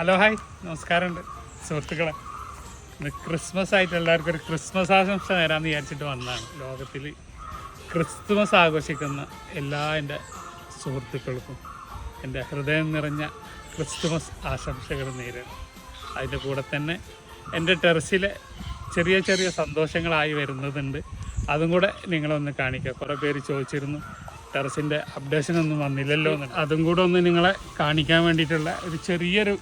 Hello hi നമസ്കാരമുണ്ട് സുഹൃത്തുക്കളെ. ഇന്ന് ക്രിസ്മസ് ആയിട്ട് എല്ലാവർക്കും ഒരു ക്രിസ്മസ് ആശംസ നേരാന്ന് വിചാരിച്ചിട്ട് വന്നതാണ്. ലോകത്തിൽ ക്രിസ്തുമസ് ആഘോഷിക്കുന്ന എല്ലാ എൻ്റെ സുഹൃത്തുക്കൾക്കും എൻ്റെ ഹൃദയം നിറഞ്ഞ ക്രിസ്തുമസ് ആശംസകൾ നേരിടും. അതിൻ്റെ കൂടെ തന്നെ എൻ്റെ ടെറസിലെ ചെറിയ ചെറിയ സന്തോഷങ്ങളായി വരുന്നതുണ്ട്. അതും കൂടെ നിങ്ങളൊന്ന് കാണിക്കുക. കുറേ പേര് ചോദിച്ചിരുന്നു ടെറസിൻ്റെ അപ്ഡേഷനൊന്നും വന്നില്ലല്ലോ എന്ന്. അതും കൂടെ ഒന്ന് നിങ്ങളെ കാണിക്കാൻ വേണ്ടിയിട്ടുള്ള ഒരു ചെറിയൊരു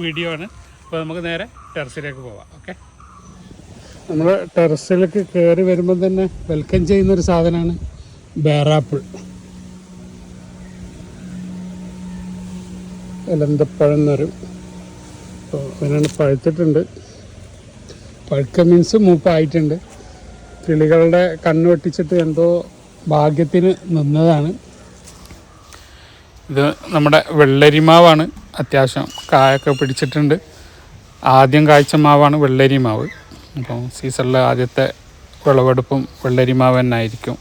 വീഡിയോ ആണ്. അപ്പോൾ നമുക്ക് നേരെ ടെറസിലേക്ക് പോവാം. ഓക്കെ, നമ്മൾ ടെറസിലേക്ക് കയറി വരുമ്പോൾ തന്നെ വെൽക്കം ചെയ്യുന്നൊരു സാധനമാണ് ബേറാപ്പിൾ, എലന്തപ്പഴം എന്ന് പറയും. അപ്പോൾ അതിനാണ് പഴുത്തിട്ടുണ്ട്. പഴുക്ക മീൻസ് മൂപ്പായിട്ടുണ്ട്. കിളികളുടെ കണ്ണ് വെട്ടിച്ചിട്ട് എന്തോ ഭാഗ്യത്തിന് നിന്നതാണ്. ഇത് നമ്മുടെ വെള്ളരിമാവാണ്. അത്യാവശ്യം കായൊക്കെ പിടിച്ചിട്ടുണ്ട്. ആദ്യം കായ്ച്ച മാവാണ് വെള്ളരിമാവ്. അപ്പം സീസണിലെ ആദ്യത്തെ വിളവെടുപ്പും വെള്ളരിമാവ് തന്നെ ആയിരിക്കും.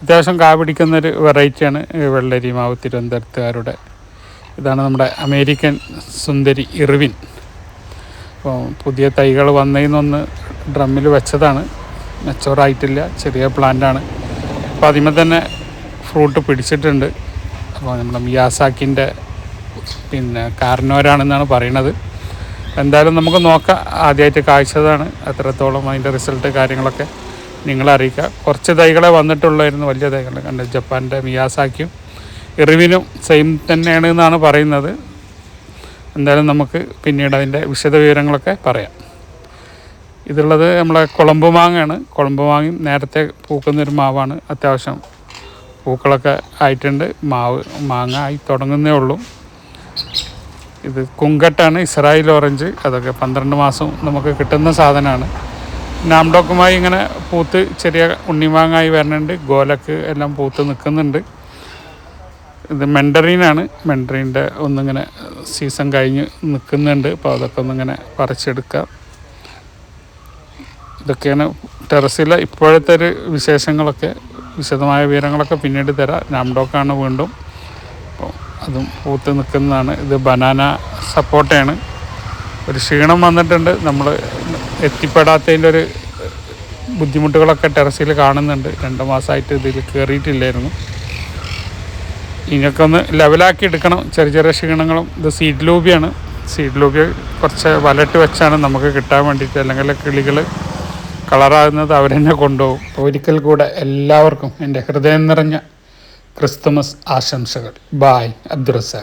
അത്യാവശ്യം കായ പിടിക്കുന്നൊരു വെറൈറ്റിയാണ് വെള്ളരിമാവ്, തിരുവനന്തപുരത്തുകാരുടെ. ഇതാണ് നമ്മുടെ അമേരിക്കൻ സുന്ദരി ഇർവിൻ. അപ്പോൾ പുതിയ തൈകൾ വന്നതിനൊന്ന് ഡ്രമ്മിൽ വെച്ചതാണ്. മെച്ചോറായിട്ടില്ല, ചെറിയ പ്ലാന്റാണ്. അപ്പോൾ അതിന്മേൽ തന്നെ ഫ്രൂട്ട് പിടിച്ചിട്ടുണ്ട്. അപ്പോൾ നമ്മുടെ മിയാസാക്കിൻ്റെ കാരണവരാണെന്നാണ് പറയണത്. എന്തായാലും നമുക്ക് നോക്കാം. ആദ്യമായിട്ട് കാഴ്ചതാണ്. എത്രത്തോളം അതിൻ്റെ റിസൾട്ട് കാര്യങ്ങളൊക്കെ നിങ്ങളെ അറിയിക്കുക. കുറച്ച് തൈകളെ വന്നിട്ടുള്ളായിരുന്നു, വലിയ തൈകൾ കണ്ട്. ജപ്പാൻ്റെ മിയാസാക്കിയും ഇർവിനും സെയിം തന്നെയാണ് എന്നാണ് പറയുന്നത്. എന്തായാലും നമുക്ക് പിന്നീട് അതിൻ്റെ വിശദവിവരങ്ങളൊക്കെ പറയാം. ഇതുള്ളത് നമ്മളെ കുളമ്പ് മാങ്ങയാണ്. കുളമ്പ് മാങ്ങയും നേരത്തെ പൂക്കുന്നൊരു മാവാണ്. അത്യാവശ്യം പൂക്കളൊക്കെ ആയിട്ടുണ്ട്. മാങ്ങ ആയി തുടങ്ങുന്നേ ഉള്ളൂ. ഇത് കുങ്കട്ടാണ്, ഇസ്രായേൽ ഓറഞ്ച്. അതൊക്കെ 12 മാസം നമുക്ക് കിട്ടുന്ന സാധനമാണ്. നാംഡോക്കുമായി ഇങ്ങനെ പൂത്ത് ചെറിയ ഉണ്ണിമാങ്ങായി വരുന്നുണ്ട്. ഗോലക്ക് എല്ലാം പൂത്ത് നിൽക്കുന്നുണ്ട്. ഇത് മെൻഡറീനാണ്. മെൻഡറീൻ്റെ ഒന്നിങ്ങനെ സീസൺ കഴിഞ്ഞ് നിൽക്കുന്നുണ്ട്. അപ്പോൾ അതൊക്കെ ഒന്നിങ്ങനെ പറിച്ചെടുക്കാം. ഇതൊക്കെയാണ് ടെറസിലെ ഇപ്പോഴത്തെ ഒരു വിശേഷങ്ങളൊക്കെ. വിശദമായ വിവരങ്ങളൊക്കെ പിന്നീട് തരാം. നാംഡോക്കാണ് വീണ്ടും. അപ്പോൾ അതും പൂത്ത് നിൽക്കുന്നതാണ്. ഇത് ബനാന സപ്പോട്ടയാണ്. ഒരു ക്ഷീണം വന്നിട്ടുണ്ട്. നമ്മൾ എത്തിപ്പെടാത്തതിൻ്റെ ഒരു ബുദ്ധിമുട്ടുകളൊക്കെ ടെറസിൽ കാണുന്നുണ്ട്. 2 മാസമായിട്ട് ഇതിൽ കയറിയിട്ടില്ലായിരുന്നു. ഇനിയൊക്കെ ഒന്ന് ലെവലാക്കി എടുക്കണം. ചെറിയ ചെറിയ ക്ഷീണങ്ങളും. ഇത് സീഡ് ലൂബിയാണ്. സീഡ് ലൂബി കുറച്ച് വലട്ട് വെച്ചാണ് നമുക്ക് കിട്ടാൻ വേണ്ടിയിട്ട്. അല്ലെങ്കിൽ കിളികൾ കളറാകുന്നത് അവർ തന്നെ കൊണ്ടുപോകും. ഒരിക്കൽ കൂടെ എല്ലാവർക്കും എൻ്റെ ഹൃദയം നിറഞ്ഞ ക്രിസ്തുമസ് ആശംസകൾ. ബായ്, അബ്ദുറസാഖ്.